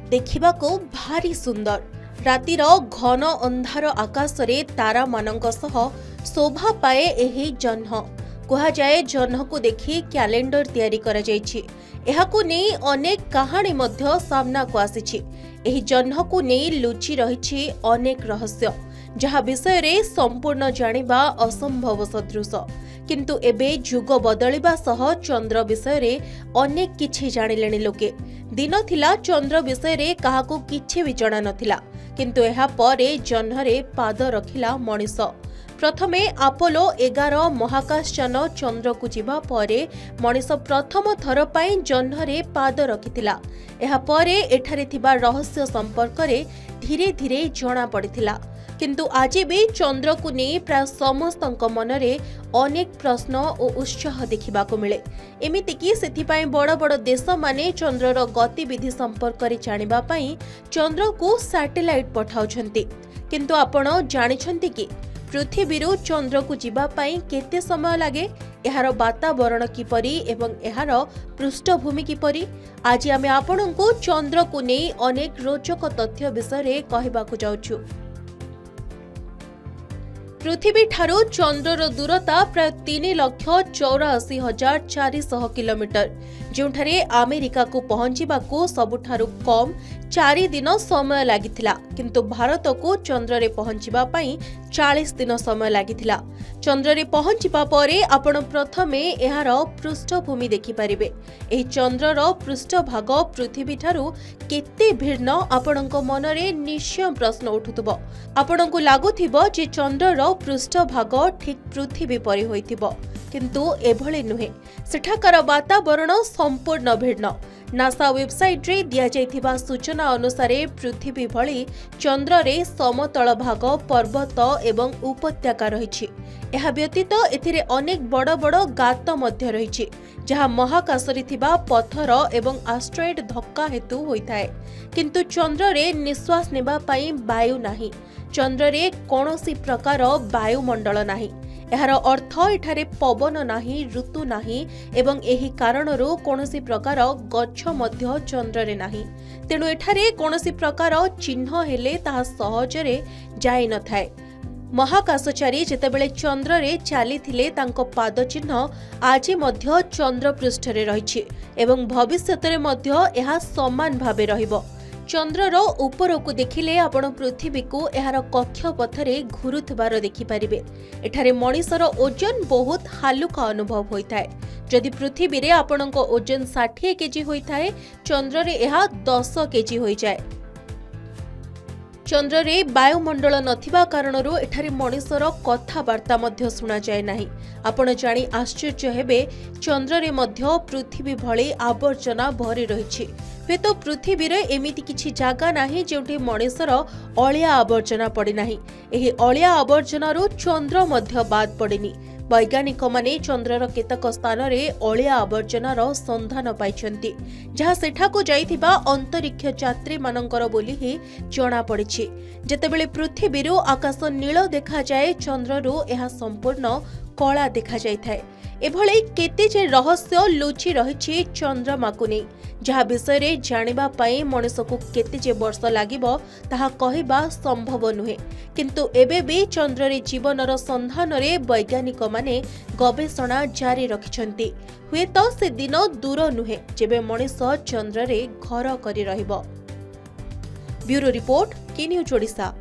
देखिबाको भारी सुंदर रातिर घन अंधार आकाशरे तारा मानक सह शोभा पाए एही जह्न कहा जाए जह्न को देखि कैलेंडर तैयारी करा जायछि। एहाकु नेई अनेक कहानी मध्य सामना को आसीछि। एही जह्न को नेई लुचि रहिछि अनेक रहस्य जहा विषय रे संपूर्ण जानिबा असंभव सदृश। किंतु एबे जुग बदलिबा सह चंद्र विषय रे अनेक किछि जानिलेनि लोके। दिन थिला चंद्र विषय रे काहाकु किछि भी जणा नथिला, किंतु एहा परे जह्नरे पाद रखिला मनिष। प्रथमे अपोलो 11 महाकाशयान चंद्र को जिबा परे मनिष प्रथम थर पई जह्नरे पाद रखिथिला। एहा परे एठारे थिबा रहस्य संपर्क रे धीरे धीरे जणा पड़िथिला। किंतु आज भी चंद्र को नहीं प्राय समस्त मनरे अनेक प्रश्न और उत्साह देखा मिले। एमितिकी सेथिपाई बड़ बड़ देश माने चंद्रर गतिविधि संपर्क में जानिबा पई चंद्र को सैटेलाइट पठाउछंती। किंतु आपण जानिछंती कि पृथ्वीरु चंद्र को जिबा पई केते समय लागे, एहार वातावरण किपरि एवं एहार पृष्ठभूमि किपरि। आज आमे आपणको चंद्र को नहीं अनेक रोचक तथ्य विषय कहबाकू जाउछु। पृथ्वी ठारू चंद्रर दूरता प्राय 3,84,400 किलोमीटर, जोठारे अमेरिका को पहुंचीबाकू सबुठारू कम 4 दिन समय लागिथिला। किंतु भारत को चंद्र रे पहुंचीबा पई 40 दिन समय लागिथिला। चंद्र रे पहुंचीबा परे आपण प्रथमे एहार पृष्ठभूमि देखि परिबे। एही चंद्रर पृष्ठभाग पृथ्वी ठारू केते भिन्न आपणक मनरे निश्चय प्रश्न उठुतबो। आपणकू लागुथिबो जे चंद्रर पृष्ठभाग ठीक पृथ्वी परि होइथिबो, किंतु एभଳି नुहे। सेठाकर वातावरण संपूर्ण भिन्न। नासा वेबसाइट रे दिया जाइथिबा सूचना अनुसार पृथ्वी भली चंद्र रे समतल भाग, पर्वत एवं उपत्यका रहिछि। एहा व्यतीत एथिरे अनेक बड़ बड़ गात मध्य रहिछि, जहा महाकाशरे थिबा पत्थर एवं एस्ट्रॉइड धक्का हेतु होइथाय। किंतु चंद्र रे निश्वास नेबा पई वायु नाही। चंद्र रे कोनोसी प्रकार वायुमंडल नाही। एहार अर्थ एठारे पवन नाही, ऋतु नाही एवं एही कारणरू कोनोसी प्रकार गच्छ मध्य चंद्र रे नाही। तेणु एठारे कोनोसी प्रकार चिन्ह हेले ताहा सहजरे जाय न थाए। महाकाशचारी जेतेबेले चंद्र रे चलीथिले तांको पाद चिन्ह आज मध्य चंद्र पृष्ठ रे रहिछि एवं भविष्यत रे मध्य एहा समान भाबे रहिबो। चंद्रर उपरकू देखिले आपण पृथ्वी को एहार कक्षपथरे घुरुथबार देखिपारिबे। एठारे मनिषर ओजन बहुत हालुका अनुभव होइथाय। जदि पृथ्वी रे आपणक ओजन 60 केजी होइथाय, चंद्र रे एहा 10 केजी होई जाय। चंद्र रे वायुमंडल नथिबा कारणरू एठारे मनिषर कथावार्ता मध्य सुना जाय नाही। आपण जानी आश्चर्य हेबे, चंद्र रे मध्य पृथ्वी भली आवर्जना भरी रहिछि। हे तो पृथ्वी रे एमिति किछि जागा नाही जेउठी मनिषर अलिया आवर्जना पड़ी नाही। एही अलिया आवर्जनारू चंद्र मध्य बाद पड़ेनी। वैज्ञानिक माने चंद्रर केतक स्थान रे अलिया आवर्जनार संधान पाइछन्ति, जहा सेठाको जाइथिबा अंतरिक्ष यात्री मानकर बोली ही जणा पड़िछि। जेतेबेले पृथ्वीरू आकाश नील देखा जाए, चंद्ररू एहा संपूर्ण कला देखा जाइथाय। एभଳି केते जे रहस्य लुचि रहिछि चंद्रमा को नै, जहा विषय रे जानिबा पई मनुष्य को केते जे वर्ष लागिबो ताहा कहिबा संभव नुहे। किंतु एबे भी चंद्र रे जीवनर संधान रे वैज्ञानिक माने गवेषणा जारी रखिछन्ति। हुए तो से दिन दूर नुहे जेबे मनुष्य चंद्र रे घर करि रहिबो। ब्यूरो रिपोर्ट, के न्यूज ओडिशा।